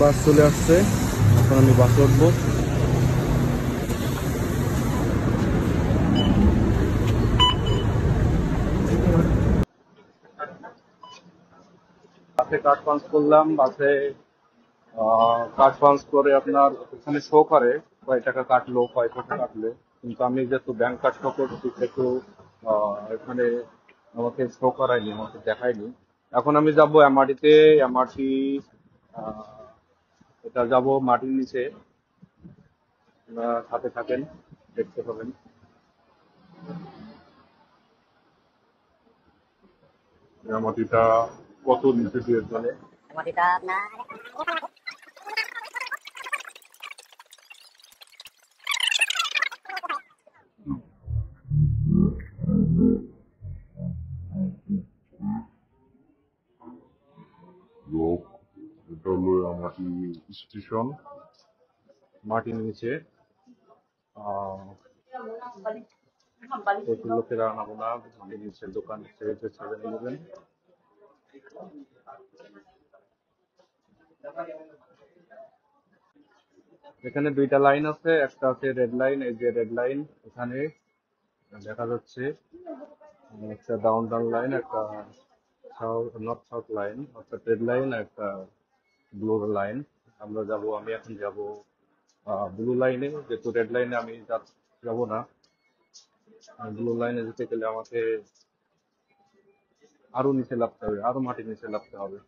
বাস চলে আসছে, এখন আমি বাসে উঠবো। বাসে কার্ড পাঞ্চ করলাম। বাসে কার্ড পাঞ্চ করে আপনার এখানে শো করে কয় টাকা কাটলো, কয় টাকা কাটলো। কিন্তু আমি যেহেতু ব্যাংক কার্ড শো করছি সেহেতু এখানে আমাকে শো করায়নি, আমাকে দেখায়নি। এখন আমি যাবো এমআরটিতে। এমআরটি এটা যাব মাটির নিচে। সাথে থাকেন, দেখতে পাবেন। মাটিটা কত নিচে দিয়ে চলে। লোক, এটা হলো আমাটি স্টেশন, মাটির নিচে। প্রচুর লোকেরা আনাগোনা, মাটির নিচে দোকান ছেড়েছে, 7-Eleven। এখানে দুইটা লাইন আছে, একটা আছে রেড লাইন, এই যে রেড লাইন এখানে দেখা যাচ্ছে। একটা ডাউন টাউন লাইন, একটা নর্থ সাউথ লাইন, অর্থাৎ রেড লাইন, একটা ব্লু লাইন। আমি এখন যাব ব্লু লাইনে, যেহেতু রেড লাইনে আমি যাবো না। ব্লু লাইনে যেতে গেলে আমাকে আরো নিচে নামতে হবে, আরো মাটির নিচে নামতে হবে।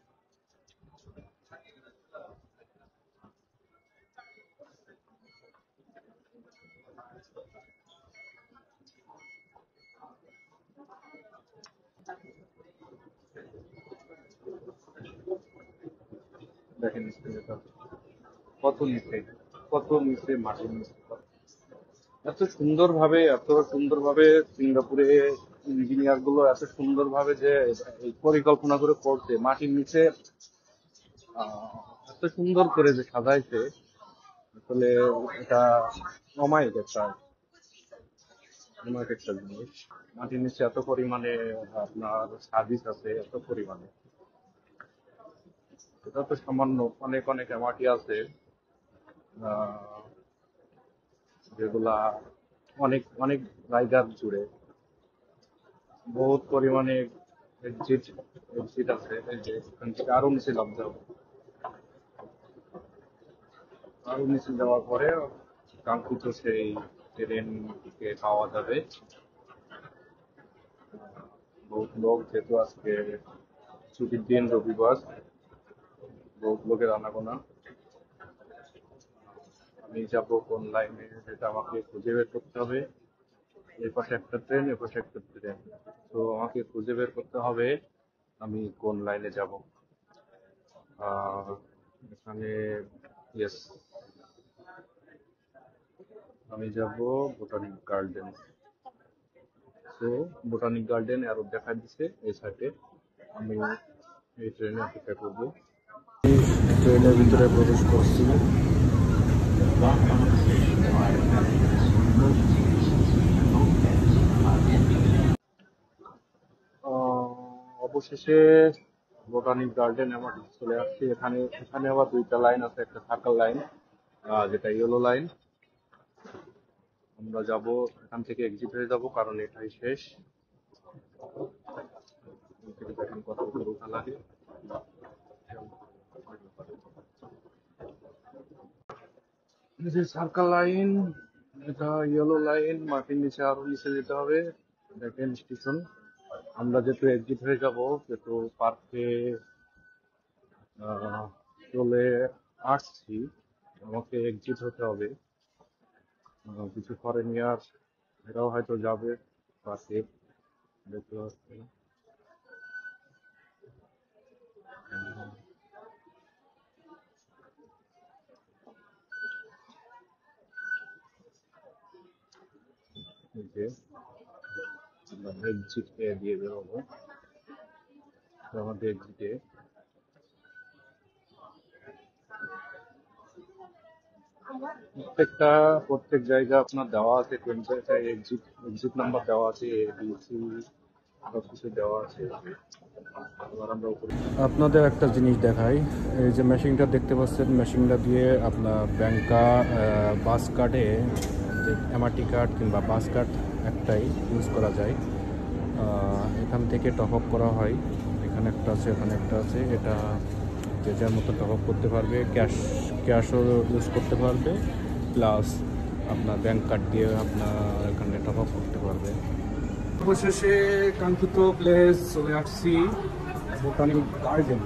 দেখেন স্ক্রিনটা কত নিচে, কত নিচে, মাটির নিচে। এত সুন্দর ভাবে সিঙ্গাপুরে ইঞ্জিনিয়ার গুলো এত সুন্দর ভাবে যে এই পরিকল্পনা করে করছে মাটির নিচে, আহ, এত সুন্দর করে যে সাজাইছে। আসলে এটা অমায়িক একটা জিনিস। মাটির নিচে এত পরিমাণে আপনার সার্ভিস আছে, এত পরিমাণে। এটা তো সামান্য, অনেক অনেক এমআরটি আছে আহ, যেগুলা অনেক অনেক জায়গার জুড়ে বহুত পরিমাণে এক্সিট এক্সিট আছে। এই যে এখান থেকে আরো নিচে নামতে হবে। আরো নিচে যাওয়ার পরে কাঙ্ক্ষিত সেই ট্রেনকে পাওয়া যাবে। বহুত লোক, যেহেতু আজকে ছুটির দিন, রবিবার, বহুত লোকের আনাগোনা। আমি যাব কোন লাইনে সেটা আমাকে খুঁজে বের করতে হবে। এই পাশে একটা ট্রেন, এ পাশে একটা ট্রেন। তো আমাকে খুঁজে বের করতে হবে আমি কোন লাইনে যাব। এখানে ইয়েস, আমি যাব বোটানিক গার্ডেন। তো বোটানিক গার্ডেন আরো দেখা দিচ্ছে এই সাইডে। আমি এই ট্রেনে অপেক্ষা করবো। ট্রেনের ভিতরে প্রবেশ করছি। অবশেষে বোটানিক গার্ডেন আমার চলে আসছি। এখানে এখানে আবার দুইটা লাইন আছে, একটা সার্কেল লাইন, যেটা ইয়েলো লাইন। আমরা যাব, এখান থেকে এক্সিট হয়ে যাব, কারণ এটাই শেষ। দেখেন কত উপরে উঠা লাগে। সার্কেল লাইন, এটা ইয়েলো লাইন, মাটির নিচে আরো নিচে যেতে হবে। দেখেন স্টেশন। আমরা যেহেতু এক্সিট হয়ে যাব, যেহেতু পার্কে চলে আসছি, আমাকে এক্সিট হতে হবে। কিছু ফরেনিয়ার এরাও হয়তো যাবে পার্কে, দেখতে পাচ্ছি। এই যে এক্সিট দিয়ে বেরোবো। আমাদের এক্সিটে প্রত্যেক জায়গা আপনার দেওয়া আছে, কোন জায়গায় এক্সিট এক্সিট নাম্বার দেওয়া আছে, এবিসি সবকিছু দেওয়া আছে। এবার আমরা উপরে আপনাদের একটা জিনিস দেখাই। এই যে মেশিনটা দেখতে পাচ্ছেন, মেশিনটা দিয়ে আপনার ব্যাংক কার্ড, বাস কার্ডে যে এমআরটি কার্ড কিংবা বাস কার্ড একটাই ইউজ করা যায়। এখান থেকে টপ আপ করা হয়। এখানে একটা আছে, এখানে একটা আছে। এটা যে যার মতো টপ আপ করতে পারবে, ক্যাশও ইউজ করতে পারবে, প্লাস আপনার ব্যাংক কার্ড দিয়ে আপনার এখানে টপ আপ করতে পারবে। অবশেষে কাঙ্ক্ষিত প্লেস চলে আসছি, বোটানিক গার্ডেন।